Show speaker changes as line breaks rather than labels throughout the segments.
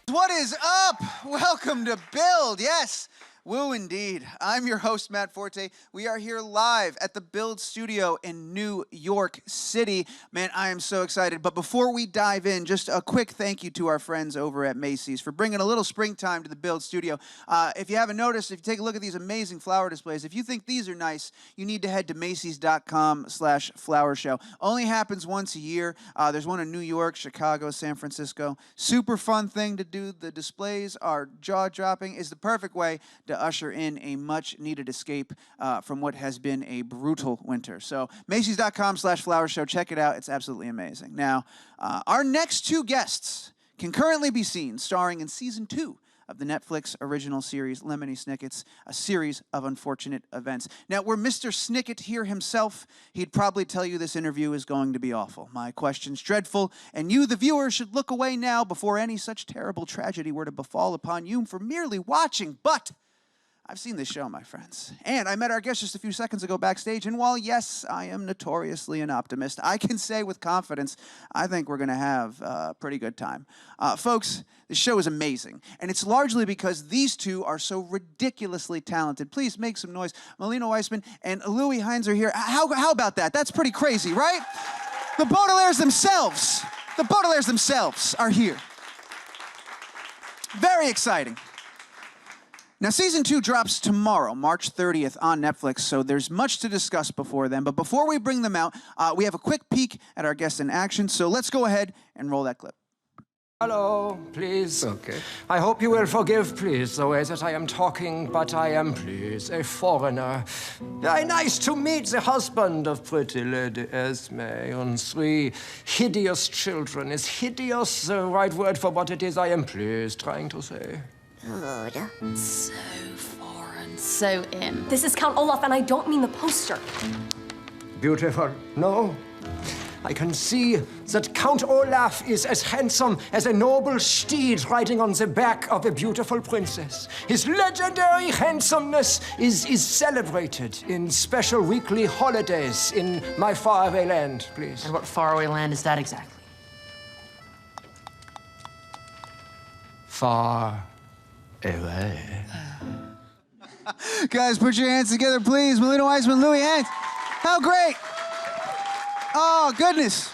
What is up? Welcome to Build. Yes, woo indeed. I'm your host, Matt Forte. We are here live at the Build Studio in New York City. Man, I am so excited. But before we dive in, just a quick thank you to our friends over at Macy's for bringing a little springtime to the Build Studio. If you haven't noticed, if you take a look at these amazing flower displays, if you think these are nice, you need to head to Macy's.com/flower show. Only happens once a year. There's one in New York, Chicago, San Francisco. Super fun thing to do. The displays are jaw-dropping. Is the perfect way to usher in a much-needed escape from what has been a brutal winter. So Macy's.com/flower show. Check it out. It's absolutely amazing. Now, our next two guests can currently be seen starring in Season 2 of the Netflix original series Lemony Snicket's A Series of Unfortunate Events. Now, were Mr. Snicket here himself, he'd probably tell you this interview is going to be awful. My question's dreadful, and you, the viewer, should look away now before any such terrible tragedy were to befall upon you for merely watching. But I've seen this show, my friends, and I met our guest just a few seconds ago backstage, and while, yes, I am notoriously an optimist, I can say with confidence, I think we're going to have a pretty good time. Folks, the show is amazing, and it's largely because these two are so ridiculously talented. Please make some noise. Malina Weissman and Louis Hynes are here. How about that? That's pretty crazy, right? The Baudelaires themselves are here. Very exciting. Now, Season 2 drops tomorrow, March 30th on Netflix, so there's much to discuss before then. But before we bring them out, we have a quick peek at our guests in action, so let's go ahead and roll that clip.
Hello, please.
Okay.
I hope you will forgive, please, the way that I am talking, but I am, please, a foreigner. Very nice to meet the husband of pretty Lady Esme and 3 hideous children. Is hideous the right word for what it is I am, please, trying to say?
Good.
So foreign, so in.
This is Count Olaf, and I don't mean the poster.
Beautiful. No? I can see that Count Olaf is as handsome as a noble steed riding on the back of a beautiful princess. His legendary handsomeness is celebrated in special weekly holidays in my faraway land, please.
And what faraway land is that exactly?
Far away.
Guys, put your hands together, please. Malina Weissman, Louis Hynes. How great. Oh, goodness.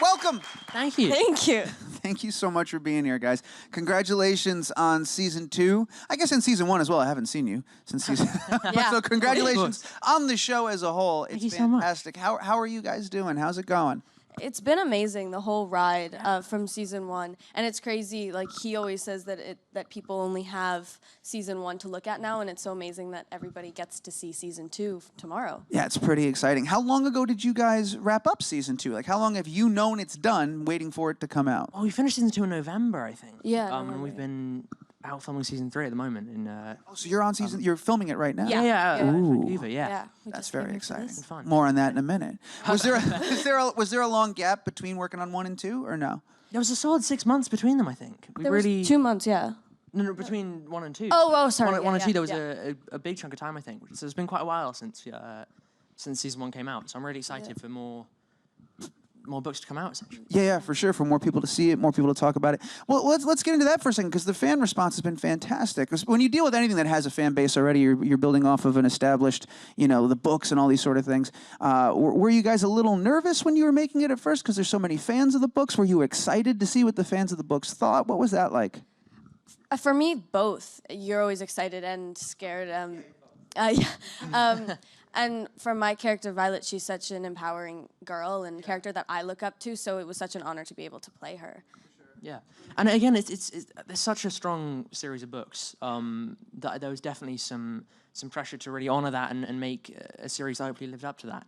Welcome.
Thank you.
Thank you.
Thank you so much for being here, guys. Congratulations on Season 2. I guess in Season 1 as well. I haven't seen you since Season...
Yeah.
So congratulations on the show as a whole. It's
Thank you so much.
fantastic. How are you guys doing? How's it going?
It's been amazing, the whole ride from Season 1. And it's crazy, like he always says that people only have Season 1 to look at now, and it's so amazing that everybody gets to see Season 2 tomorrow.
Yeah, it's pretty exciting. How long ago did you guys wrap up Season 2? Like, how long have you known it's done, waiting for it to come out?
Well, we finished Season 2 in November, I think.
Yeah,
And
November.
we've been out filming Season 3 at the moment.
Oh, so you're on season... you're filming it right now?
Yeah.
Ooh.
Vancouver, yeah.
Yeah, we
That's
just
very
finished
exciting.
this.
Fun.
More on that in a minute. Was there a long gap between working on 1 and 2, or no?
There was a solid 6 months between them, I think. We
There
really...
was 2 months, yeah.
No, between 1 and 2.
Oh, sorry.
One and
yeah,
2, there was
yeah.
a big chunk of time, I think. So it's been quite a while since Season 1 came out. So I'm really excited for more books to come out, essentially.
Yeah, for sure. For more people to see it, more people to talk about it. Well, let's get into that for a second, because the fan response has been fantastic. 'Cause when you deal with anything that has a fan base already, you're building off of an established, the books and all these sort of things. Were you guys a little nervous when you were making it at first, because there's so many fans of the books? Were you excited to see what the fans of the books thought? What was that like?
For me, both. You're always excited and scared. And for my character, Violet, she's such an empowering girl and character that I look up to, so it was such an honor to be able to play her.
Yeah, and again, it's there's such a strong series of books that there was definitely some pressure to really honor that and make a series that hopefully lived up to that.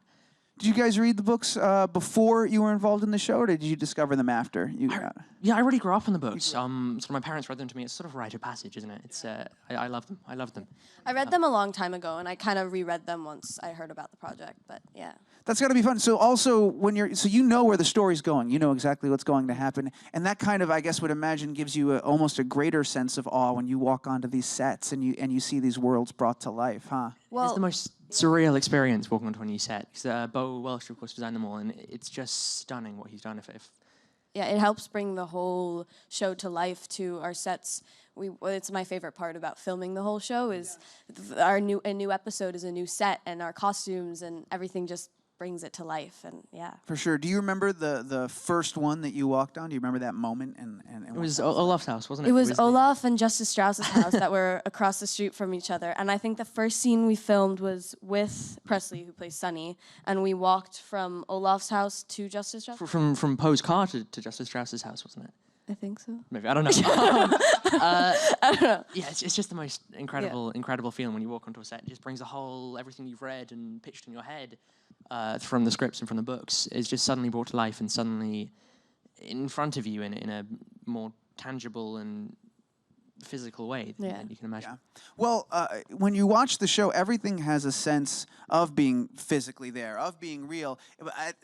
Did you guys read the books before you were involved in the show, or did you discover them after you got?
Yeah, I really grew up on the books. So my parents read them to me. It's sort of rite of passage, isn't it? It's I love them. I love them.
I read them a long time ago, and I kind of reread them once I heard about the project, but yeah.
That's got to be fun. So also, so you know where the story's going. You know exactly what's going to happen. And that kind of, I guess, would imagine gives you almost a greater sense of awe when you walk onto these sets and you see these worlds brought to life, huh?
Well,
it's the most surreal experience walking onto a new set. Because Bo Welsh, of course, designed them all, and it's just stunning what he's done. If
Yeah, it helps bring the whole show to life to our sets. It's my favorite part about filming the whole show is a new episode is a new set, and our costumes and everything just brings it to life, and yeah.
For sure. Do you remember the first one that you walked on? Do you remember that moment? And
It was Olaf's house, wasn't it?
It was Olaf and Justice Strauss's house that were across the street from each other. And I think the first scene we filmed was with Presley, who plays Sonny, and we walked from Olaf's house to Justice Strauss.
From Poe's car to Justice Strauss's house, wasn't it?
I think so.
Maybe, I don't know.
I don't know.
Yeah, it's just the most incredible feeling when you walk onto a set. It just brings everything you've read and pitched in your head from the scripts and from the books is just suddenly brought to life and suddenly in front of you in a more tangible and physical way than you can imagine.
Yeah. Well, when you watch the show, everything has a sense of being physically there, of being real.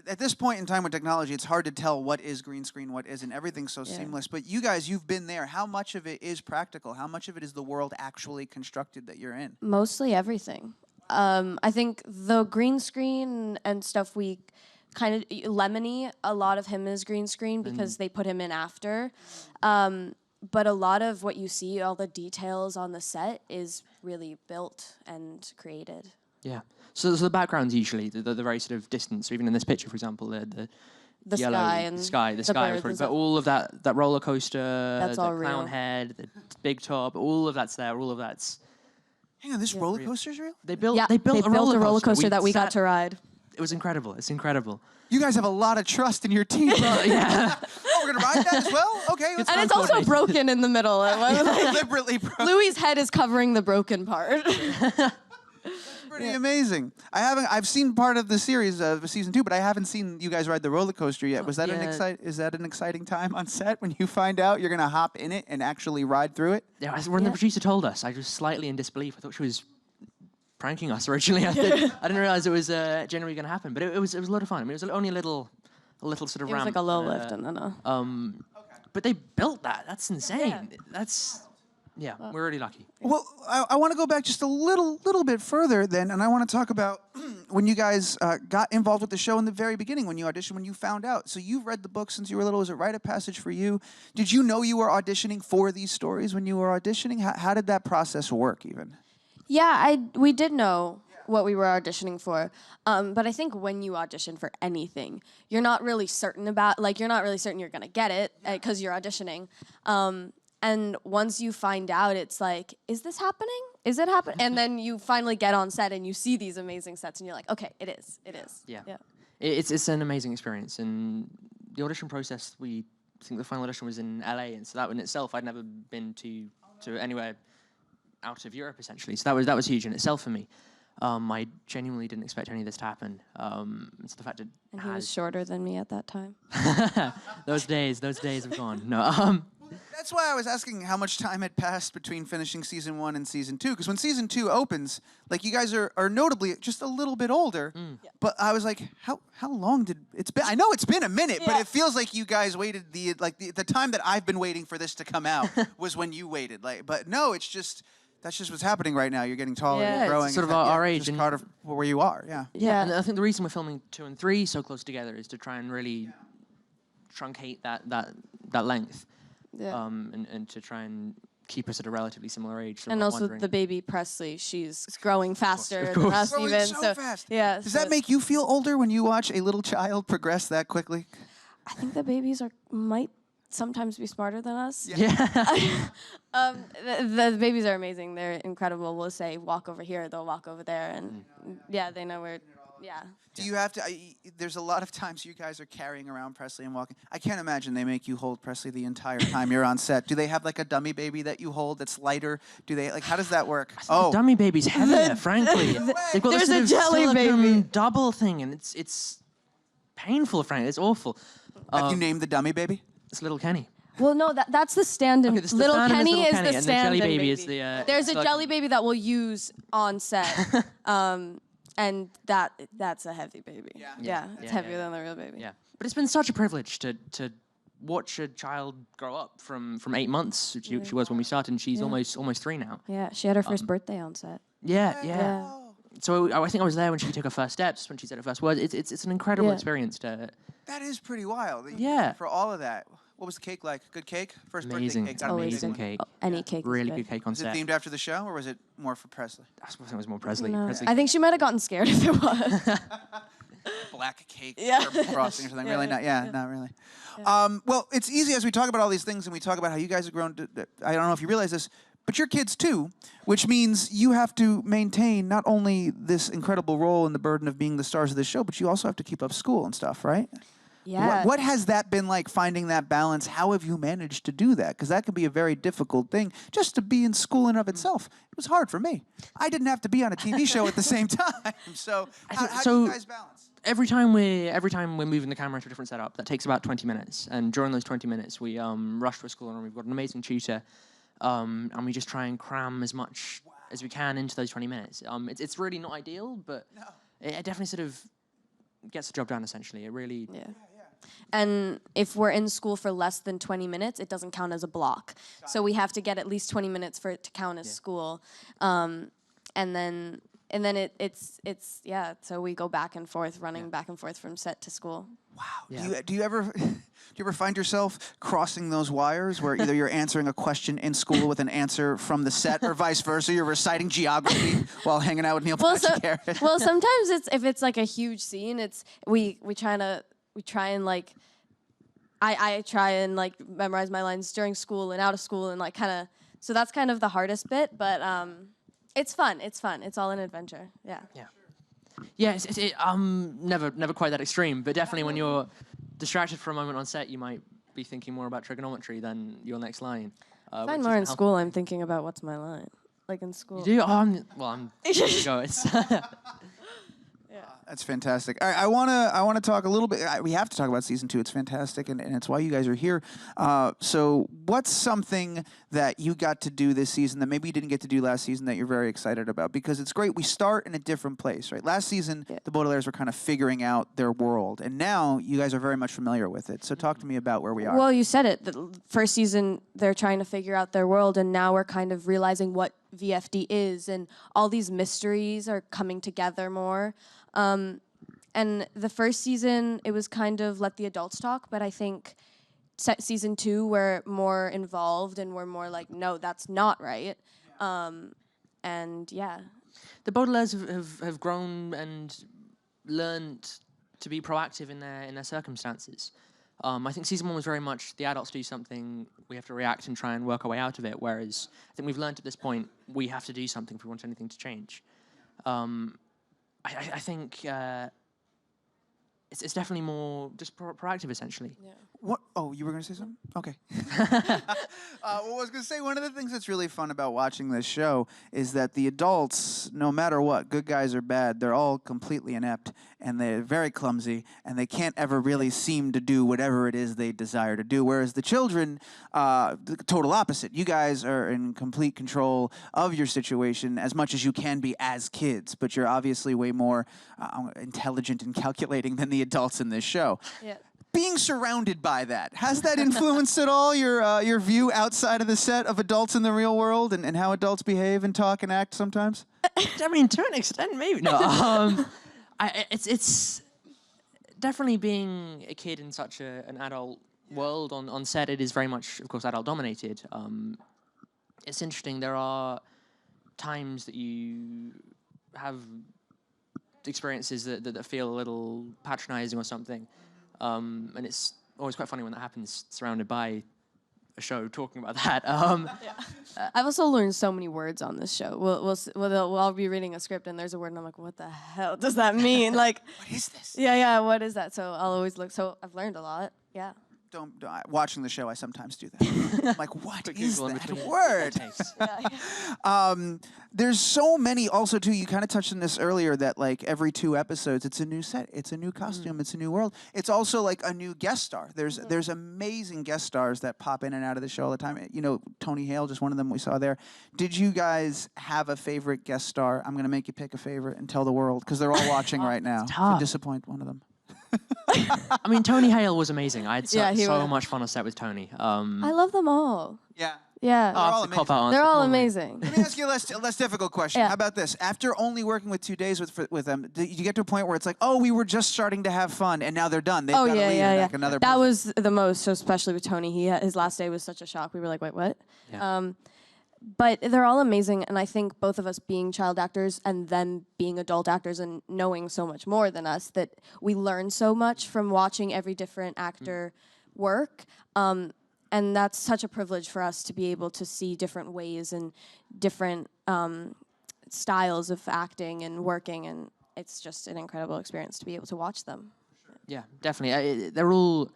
At this point in time with technology, it's hard to tell what is green screen, what isn't. Everything's so seamless. But you guys, you've been there. How much of it is practical? How much of it is the world actually constructed that you're in?
Mostly everything. I think the green screen and stuff we kind of... Lemony, a lot of him is green screen because they put him in after. But a lot of what you see, all the details on the set, is really built and created.
Yeah. So the background's usually the very sort of distant. So even in this picture, for example, the yellow,
sky and
the sky,
birds
but all of that roller coaster,
That's
the
all
clown
real.
head, the big top, all of that's there. All of that's.
Hang on, this roller coaster's real?
They built.
Yeah,
They built a roller coaster
that we got to ride.
It was incredible. It's incredible.
You guys have a lot of trust in your team.
Yeah.
Oh, we're gonna ride that as well? Okay. Let's
And it's also broken in the middle. It was like,
deliberately broken.
Louis' head is covering the broken part.
Pretty amazing. I've seen part of the series of season 2, but I haven't seen you guys ride the roller coaster yet. Was that is that an exciting time on set when you find out you're gonna hop in it and actually ride through it?
Yeah. When the producer told us, I was slightly in disbelief. I thought she was pranking us originally. I didn't realize it was generally going to happen, but it was a lot of fun. I mean, it was only a little sort of
It was
ramp.
like a low lift and then a...
But they built that. That's insane. We're really lucky.
Well, I want to go back just a little bit further then, and I want to talk about when you guys got involved with the show in the very beginning, when you auditioned, when you found out. So you've read the book since you were little. Was it rite of passage for you? Did you know you were auditioning for these stories when you were auditioning? How did that process work even?
Yeah, we did know what we were auditioning for. But I think when you audition for anything, you're not really certain you're going to get it because you're auditioning. And once you find out, it's like, is this happening? Is it happening? And then you finally get on set and you see these amazing sets and you're like, okay, it is. It is.
Yeah. It's an amazing experience. And the audition process, I think the final audition was in LA, and so that in itself, I'd never been to anywhere out of Europe, essentially. So that was huge in itself for me. I genuinely didn't expect any of this to happen. So the fact it
And he was shorter than me at that time.
those days have gone. No.
That's why I was asking how much time had passed between finishing season 1 and season 2. Because when season 2 opens, like you guys are notably just a little bit older. But I was like, how long did it's been? I know it's been a minute, but it feels like you guys waited the time that I've been waiting for this to come out was when you waited. But no, it's just. That's just what's happening right now. You're getting taller, you're growing.
It's sort of our age.
Just
And
part of where you are,
Yeah, and I think the reason we're filming 2 and 3 so close together is to try and really truncate that length.
Yeah.
And to try and keep us at a relatively similar age. So
And
we're not
also
wondering.
the baby Presley, she's growing faster
Of
than
course.
us
Growing
even.
so fast.
Yeah.
Does that make you feel older when you watch a little child progress that quickly?
I think the babies might sometimes be smarter than us.
Yeah.
The babies are amazing. They're incredible. We'll say walk over here, they'll walk over there, and they know where. Yeah.
Do you have to? There's a lot of times you guys are carrying around Presley and walking. I can't imagine they make you hold Presley the entire time you're on set. Do they have like a dummy baby that you hold that's lighter? Do they how does that work?
The dummy baby's heavier, frankly. They've got
There's
this sort
a
of
jelly
silicone
baby.
double thing, and it's painful, frankly. It's awful.
Have you named the dummy baby?
It's little Kenny.
Well, no, that's the stand-in.
Okay, this is the
Little
stand-in is
Kenny
Little
is
Kenny,
the
and the jelly
stand-in
baby is the,
There's a
silicone.
jelly baby that we'll use on set, and that's a heavy baby. Yeah, it's heavier than the real baby.
Yeah, but it's been such a privilege to watch a child grow up from 8 months, which she was when we started, and she's almost 3 now.
Yeah, she had her first birthday on set.
Yeah. so I think I was there when she took her first steps, when she said her first words. It's an incredible
Yeah.
experience to.
That is pretty wild.
Yeah.
For all of that. What was the cake like? Good cake? First
Amazing.
birthday cake. Got a
Always
big
Amazing
one.
cake.
Any cake. is
Really
good.
good cake on
Was it
set.
themed after the show, or was it more for Presley?
I suppose it was more Presley.
No.
Presley.
I think she might have gotten scared if it was.
Black cake
Yeah.
frosting or something. Really not. Yeah, not really.
Yeah.
Well, it's easy as we talk about all these things and we talk about how you guys have grown. I don't know if you realize this, but you're kids too, which means you have to maintain not only this incredible role and the burden of being the stars of the show, but you also have to keep up school and stuff, right?
Yeah.
What has that been like, finding that balance? How have you managed to do that? Because that can be a very difficult thing just to be in school in of itself. It was hard for me. I didn't have to be on a TV show at the same time. So how do you guys balance?
Every time we're moving the camera to a different setup, that takes about 20 minutes. And during those 20 minutes, we rush to a school and we've got an amazing tutor, and we just try and cram as much as we can into those 20 minutes. It's really not ideal, but it definitely sort of gets the job done. Essentially, it really.
Yeah. And if we're in school for less than 20 minutes, it doesn't count as a block. So we have to get at least 20 minutes for it to count as school. And then it's so we go back and forth, running back and forth from set to school.
Wow.
Yeah.
Do you ever find yourself crossing those wires where either you're answering a question in school with an answer from the set, or vice versa? You're reciting geography while hanging out with Neil Patrick Harris.
Well, sometimes if it's like a huge scene, we try and like I try and like memorize my lines during school and out of school and like kind of, so that's kind of the hardest bit, but it's fun. It's all an adventure. Yeah.
Yeah. Yeah, it's never quite that extreme, but definitely when you're distracted for a moment on set, you might be thinking more about trigonometry than your next line.
If I'm more in school, I'm thinking about what's my line. Like in school.
You do? Oh, I'm there you go. It's
That's fantastic. All right, I wanna talk a little bit. We have to talk about season 2. It's fantastic, and it's why you guys are here. So, what's something that you got to do this season that maybe you didn't get to do last season that you're very excited about? Because it's great. We start in a different place, right? Last season, the Baudelaires were kind of figuring out their world, and now you guys are very much familiar with it. So, talk to me about where we are.
Well, you said it. The first season, they're trying to figure out their world, and now we're kind of realizing what VFD is, and all these mysteries are coming together more. And the first season, it was kind of let the adults talk, but I think season 2, we're more involved and we're more like, no, that's not right. And yeah.
The Baudelaires have grown and learned to be proactive in their circumstances. I think season 1 was very much the adults do something, we have to react and try and work our way out of it, whereas I think we've learned at this point we have to do something if we want anything to change. I think it's definitely more just proactive, essentially.
Yeah.
What? Oh, you were going to say something? Okay. Well, I was going to say, one of the things that's really fun about watching this show is that the adults, no matter what, good guys or bad, they're all completely inept, and they're very clumsy, and they can't ever really seem to do whatever it is they desire to do, whereas the children, the total opposite. You guys are in complete control of your situation as much as you can be as kids, but you're obviously way more intelligent and calculating than the adults in this show.
Yeah.
Being surrounded by that, has that influenced at all your view outside of the set of adults in the real world and how adults behave and talk and act sometimes?
I mean, to an extent, maybe. No, it's definitely being a kid in such an adult world on set. It is very much, of course, adult dominated. It's interesting. There are times that you have experiences that feel a little patronizing or something. And it's always quite funny when that happens, surrounded by a show talking about that.
I've also learned so many words on this show. We'll all be reading a script and there's a word and I'm like, what the hell does that mean? Like,
What is this?
yeah, what is that? So I'll always look. So I've learned a lot. Yeah.
Watching the show, I sometimes do that. I'm like, what is
Google in
that
between.
word? There's so many also, too, you kind of touched on this earlier, that like every 2 episodes, it's a new set, it's a new costume, it's a new world. It's also like a new guest star. There's amazing guest stars that pop in and out of the show all the time. You know, Tony Hale, just one of them we saw there. Did you guys have a favorite guest star? I'm going to make you pick a favorite and tell the world, because they're all watching right now.
tough.
So disappoint one of them.
I mean, Tony Hale was amazing. I had
Yeah, he
so
was.
much fun on set with Tony.
I love them all.
Yeah.
Yeah.
They're all
That's a cop-out
They're
answer,
all
probably.
amazing.
Let me ask you a less difficult question.
Yeah.
How about this? After only working with 2 days with them, did you get to a point where it's like, oh, we were just starting to have fun, and now they're done? They've
Oh,
got to
yeah,
leave.
yeah,
and
yeah.
like another
That
person-
was the most, especially with Tony. His last day was such a shock. We were like, wait, what?
Yeah.
But they're all amazing, and I think both of us being child actors and them being adult actors and knowing so much more than us, that we learn so much from watching every different actor work. And that's such a privilege for us to be able to see different ways and different styles of acting and working, and it's just an incredible experience to be able to watch them.
Yeah, definitely. They're all.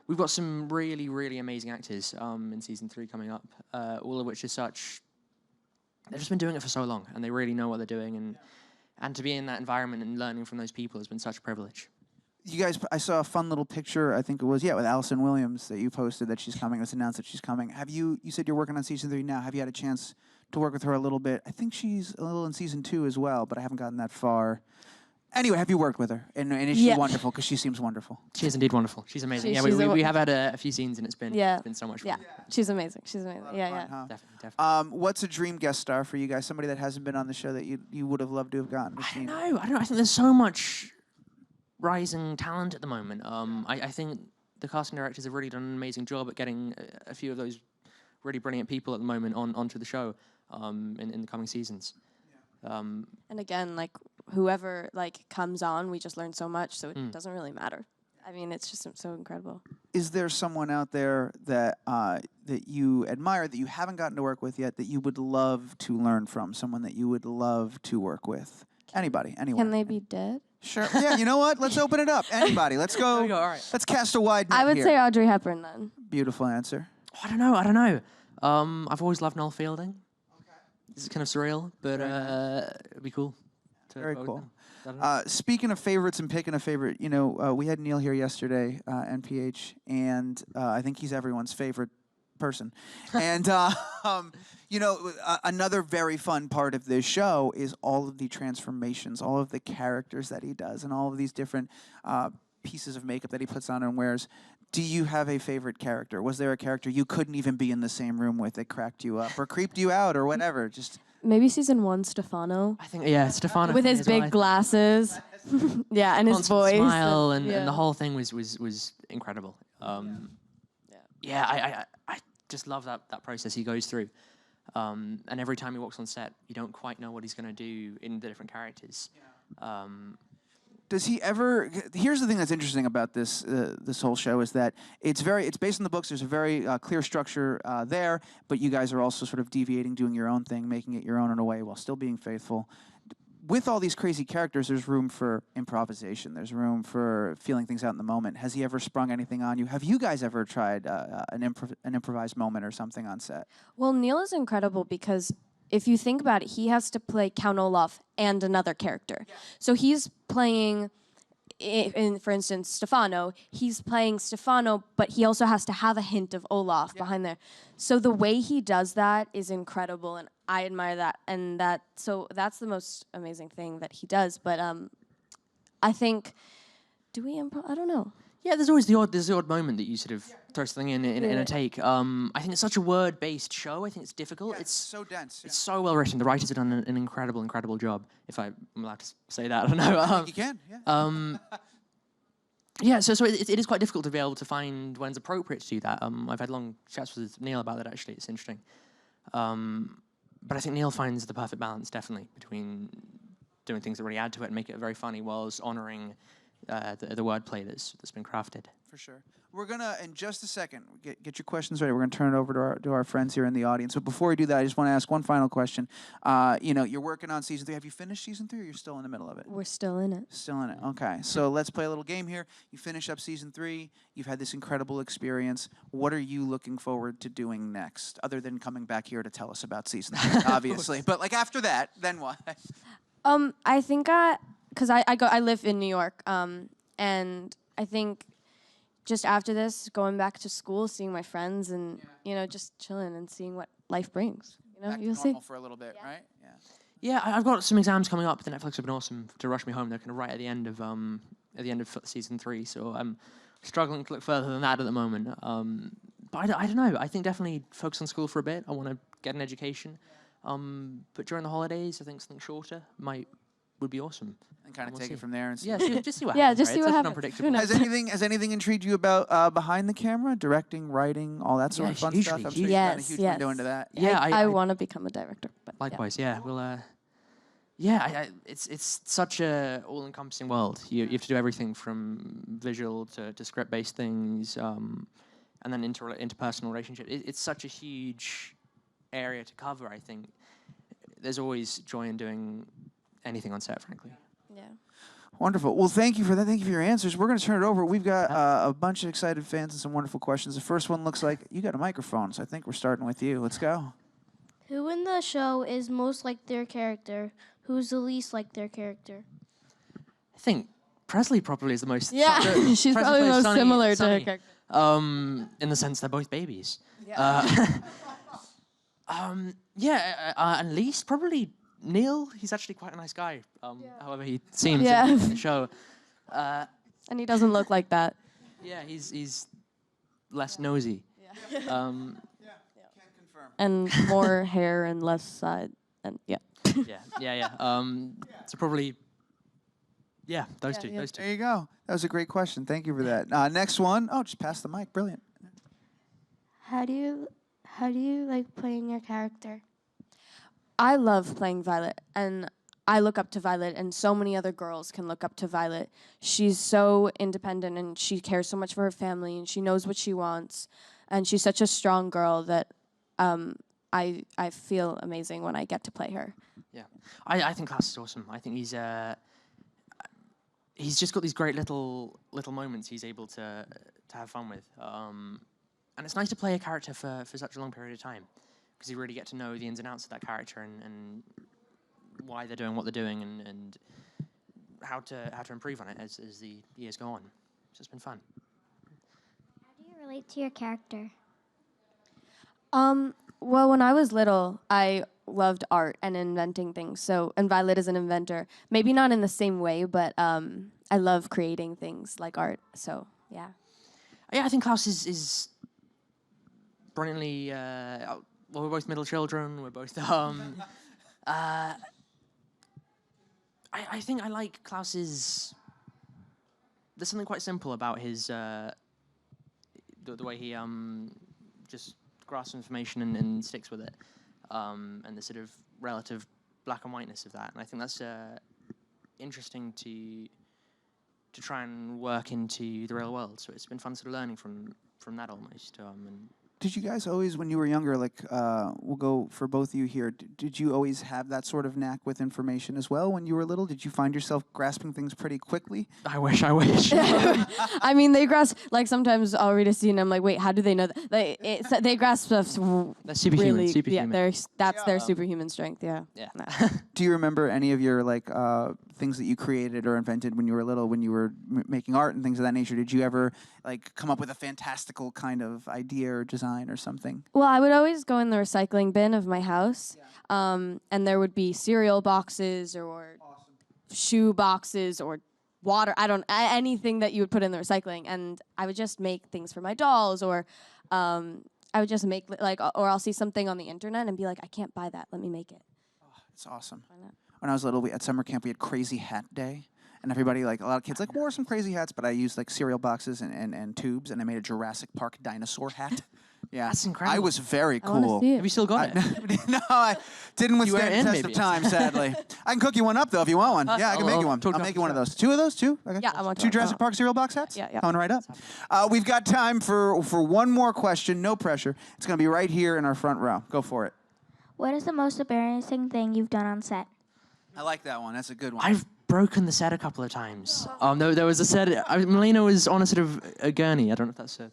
We've got some really, really amazing actors in season 3 coming up. All of which is such. They've just been doing it for so long, and they really know what they're doing, and to be in that environment and learning from those people has been such a privilege.
You guys, I saw a fun little picture, I think it was, with Allison Williams that you posted that she's coming. It was announced that she's coming. You said you're working on season 3 now. Have you had a chance to work with her a little bit? I think she's a little in season 2 as well, but I haven't gotten that far. Anyway, have you worked with her? And is she
Yeah.
wonderful? Because she seems wonderful.
She is indeed wonderful. She's amazing.
She's
We have had a few scenes, and it's been so much fun.
Yeah, she's amazing. She's amazing. Yeah,
Fun,
yeah.
huh?
Definitely.
What's a dream guest star for you guys? Somebody that hasn't been on the show that you would have loved to have gotten to see?
I don't know. I think there's so much rising talent at the moment. I think the casting directors have really done an amazing job at getting a few of those really brilliant people at the moment onto the show in the coming seasons.
And again, like whoever comes on, we just learn so much, so it doesn't really matter. I mean, it's just so incredible.
Is there someone out there that that you admire that you haven't gotten to work with yet that you would love to learn from? Someone that you would love to work with? Anybody, anyone?
Can they be dead?
Sure. Yeah. You know what? Let's open it up. Anybody. Let's go.
There we go, all right.
Let's cast a wide net
I would
here.
say Audrey Hepburn then.
Beautiful answer.
I don't know. I've always loved Noel Fielding. This is kind of surreal, but it'd be cool.
Very
work with
cool.
him. I don't know.
Speaking of favorites and picking a favorite, we had Neil here yesterday, NPH, and I think he's everyone's favorite person. And, another very fun part of this show is all of the transformations, all of the characters that he does, and all of these different pieces of makeup that he puts on and wears. Do you have a favorite character? Was there a character you couldn't even be in the same room with that cracked you up or creeped you out or whatever? Just
Maybe season 1, Stefano.
I think Stefano
With
for me
his
as well.
big glasses. Yeah, and his
Constant
voice.
smile and
yeah.
the whole thing was incredible. I just love that process he goes through. And every time he walks on set, you don't quite know what he's going to do in the different characters.
Does he ever? Here's the thing that's interesting about this whole show is that it's based on the books. There's a very clear structure there, but you guys are also sort of deviating, doing your own thing, making it your own in a way while still being faithful. With all these crazy characters, there's room for improvisation. There's room for feeling things out in the moment. Has he ever sprung anything on you? Have you guys ever tried an improvised moment or something on set?
Well, Neil is incredible because if you think about it, he has to play Count Olaf and another character. Yeah. So he's playing, for instance, Stefano. He's playing Stefano, but he also has to have a hint of Olaf behind there. So the way he does that is incredible, and I admire that. And that's the most amazing thing that he does. But I think, do we improv? I don't know.
Yeah, there's always the odd moment that you sort of throw something in a take. I think it's such a word-based show. I think it's difficult.
Yeah, it's so dense.
It's so well written. The writers have done an incredible job. If I'm allowed to say that, I don't know.
I think you can. Yeah.
So it is quite difficult to be able to find when's appropriate to do that. I've had long chats with Neil about that. Actually, it's interesting. But I think Neil finds the perfect balance, definitely, between doing things that really add to it and make it very funny, whilst honouring the wordplay that's been crafted.
For sure. We're gonna, in just a second, get your questions ready. We're gonna turn it over to our friends here in the audience. But before we do that, I just want to ask one final question. You're working on season 3. Have you finished season 3, or you're still in the middle of it?
We're still in it.
Still in it. Okay. So let's play a little game here. You finish up season 3. You've had this incredible experience. What are you looking forward to doing next, other than coming back here to tell us about season 3, obviously? But after that, then what?
I think because I live in New York, and I think just after this, going back to school, seeing my friends, and just chilling and seeing what life brings.
Back to
You'll see.
normal for a little bit, right? Yeah.
Yeah, I've got some exams coming up. The Netflix have been awesome to rush me home. They're kind of right at the end of season 3, so I'm struggling to look further than that at the moment. But I don't know. I think definitely focus on school for a bit. I want to get an education. But during the holidays, I think something shorter would be awesome.
And kind of take it from there and see.
Yeah, just see what
Yeah,
happens.
just
right?
see
It's
what
such an
happens.
unpredictable.
Who knows?
Has anything intrigued you about behind the camera, directing, writing, all that sort of fun stuff?
hugely,
I'm sure you've
hugely.
gotten a
Yes,
huge
yes.
window into that.
Yeah,
I want to become a director. But yeah.
likewise. Yeah, we'll. It's such a all-encompassing world. You have to do everything from visual to script-based things, and then interpersonal relationships. It's such a huge area to cover. I think there's always joy in doing anything on set, frankly.
Yeah.
Wonderful. Well, thank you for that. Thank you for your answers. We're going to turn it over. We've got a bunch of excited fans and some wonderful questions. The first one looks like you got a microphone, so I think we're starting with you. Let's go.
Who in the show is most like their character? Who's the least like their character?
I think Presley probably is the most.
Yeah, she's
Presley
probably
plays
most
Sunny-
similar to her
Sunny,
character.
in the sense they're both babies.
Yeah.
And least probably Neil. He's actually quite a nice guy. However he seems
Yeah.
in the show.
And he doesn't look like that.
Yeah, he's less nosy.
And more hair and less side. And yeah.
So probably, those two.
There you go. That was a great question. Thank you for that. Next one. Oh, just pass the mic. Brilliant.
How do you like playing your character?
I love playing Violet, and I look up to Violet, and so many other girls can look up to Violet. She's so independent, and she cares so much for her family, and she knows what she wants, and she's such a strong girl that I feel amazing when I get to play her.
Yeah, I think Klaus is awesome. I think he's just got these great little moments he's able to have fun with. And it's nice to play a character for such a long period of time, because you really get to know the ins and outs of that character and why they're doing what they're doing and how to improve on it as the years go on. So it's been fun.
How do you relate to your character?
Well, when I was little, I loved art and inventing things. And Violet is an inventor. Maybe not in the same way, but I love creating things like art. So, yeah.
Yeah, I think Klaus is brilliantly. We're both middle children. We're both. I think I like Klaus's. There's something quite simple about his the way he just grasps information and sticks with it, and the sort of relative black and whiteness of that. And I think that's interesting to try and work into the real world. So it's been fun sort of learning from that almost. And
Did you guys always, when you were younger, like, we'll go for both of you here, did you always have that sort of knack with information as well when you were little? Did you find yourself grasping things pretty quickly?
I wish.
I mean, they grasp, like, sometimes I'll read a scene and I'm like, wait, how do they know that? They grasp stuff
They're superhuman.
really,
Superhuman.
yeah, that's their superhuman strength, yeah.
Yeah.
Do you remember any of your, like, things that you created or invented when you were little, when you were making art and things of that nature? Did you ever, like, come up with a fantastical kind of idea or design or something?
Well, I would always go in the recycling bin of my house, and there would be cereal boxes or shoe boxes or water, anything that you would put in the recycling, and I would just make things for my dolls, or I would just make, like, or I'll see something on the internet and be like, I can't buy that, let me make it.
It's awesome. When I was little, at summer camp, we had Crazy Hat Day. And everybody, like, a lot of kids, like, wore some crazy hats, but I used, like, cereal boxes and tubes, and I made a Jurassic Park dinosaur hat. Yeah.
That's incredible.
I was very
I want to
cool.
see
Have
it.
you still got it?
No, I didn't withstand
in,
the test
maybe?
of time, sadly. I can cook you one up, though, if you want one. Yeah, I can make you one.
talk
I'll
to
make
us
you one of
after.
those. Two of those? Two? Okay.
Yeah, I want
two
to.
Jurassic Park cereal box hats?
Yeah, yeah.
Coming right up. We've got time for one more question. No pressure. It's going to be right here in our front row. Go for it.
What is the most embarrassing thing you've done on set?
I like that one. That's a good one.
I've broken the set a couple of times. There was a set. Malina was on a sort of a gurney. I don't know if that's a.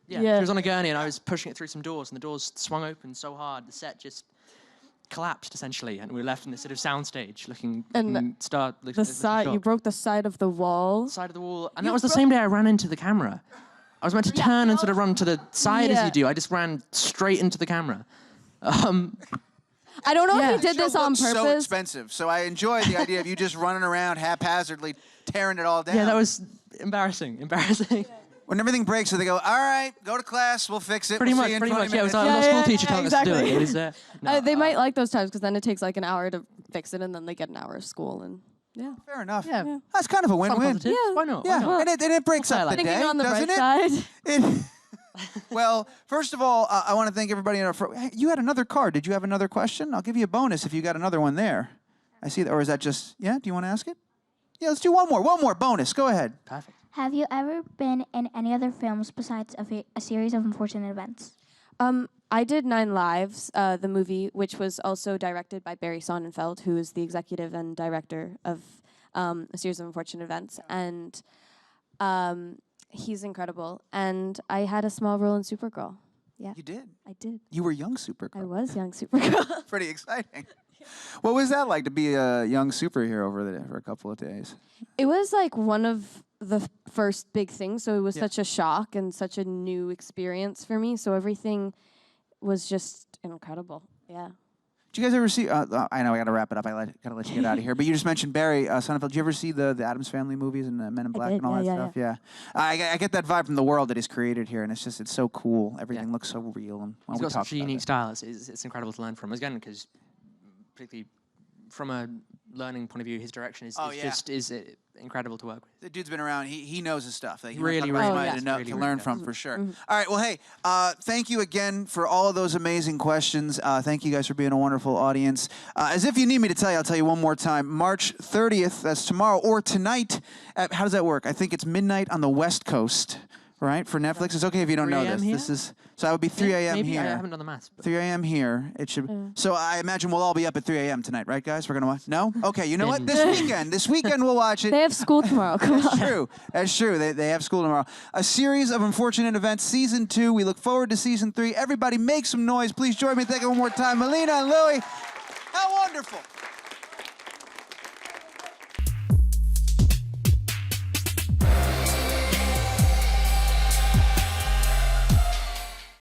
Yeah, she was on a gurney, and I was pushing it through some doors, and the doors swung open so hard, the set just collapsed essentially, and we were left in this sort of soundstage, looking
The side, you broke the side of the wall.
side of the wall, and that was the same day I ran into the camera. I was meant to turn and sort of run to the side as you do. I just ran straight into the camera.
I don't know if he did
Show
this on
looks so
purpose.
expensive, so I enjoy the idea of you just running around haphazardly, tearing it all down.
Yeah, that was embarrassing.
When everything breaks, so they go, all right, go to class, we'll fix it.
Pretty
we'll
much,
see you in
pretty
20
much. Yeah, it was
minutes."
our school teacher telling us to do it.
exactly.
It was, no,
They might like those times because then it takes like an hour to fix it, and then they get an hour of school, and yeah.
Fair enough.
Yeah.
That's kind of a
some
win-win.
positives. Why not?
Yeah,
Why not?
and it breaks
I'll
up the
say
day,
Thinking on the
doesn't
bright
it?
side.
It- well, first of all, I want to thank everybody. Hey, you had another card. Did you have another question? I'll give you a bonus if you got another one there. I see that. Or is that just, yeah? Do you want to ask it? Yeah, let's do one more. One more bonus. Go ahead.
Perfect.
Have you ever been in any other films besides a series of unfortunate events?
I did 9 Lives, the movie, which was also directed by Barry Sonnenfeld, who is the executive and director of a series of unfortunate events, and he's incredible. And I had a small role in Supergirl. Yeah,
You did.
I did.
You were young Supergirl.
I was young Supergirl.
Pretty exciting. What was that like to be a young superhero for a couple of days?
It was like one of the first big things, so it was such a shock and such a new experience for me. So everything was just incredible. Yeah.
Did you guys ever see? I know I got to wrap it up. Gotta let you get out of here. But you just mentioned Barry Sonnenfeld. Did you ever see the Addams Family movies and Men in Black
did,
and all that stuff? Yeah. I get that vibe from the world that he's created here, and it's so cool. Everything looks so real. And
He's
we
got
talked
such a
about
unique
that.
style. It's incredible to learn from. Again, because particularly from a learning point of view, his direction is incredible to work with.
The dude's been around. He knows his stuff. Like,
Really,
really,
really
somebody
does.
to know,
Really,
to
really
learn
does.
from for sure. All right. Well, hey, thank you again for all of those amazing questions. Thank you guys for being a wonderful audience. As if you need me to tell you, I'll tell you one more time. March 30th, that's tomorrow, or tonight. How does that work? I think it's midnight on the West Coast, right? For Netflix. It's okay if you don't
3
know
a.m.
this.
here?
This is so. I would be 3 a.m.
Maybe
here.
I haven't done the maths. But
3 a.m. here. It should. So I imagine we'll all be up at 3 a.m. tonight, right, guys? We're gonna watch. No? Okay. You know what? This weekend we'll watch it.
They have school tomorrow. Come on.
That's true. That's true. They have school tomorrow. A series of unfortunate events, season 2. We look forward to season 3. Everybody make some noise. Please join me. Thank you one more time. Malina and Louie. How wonderful.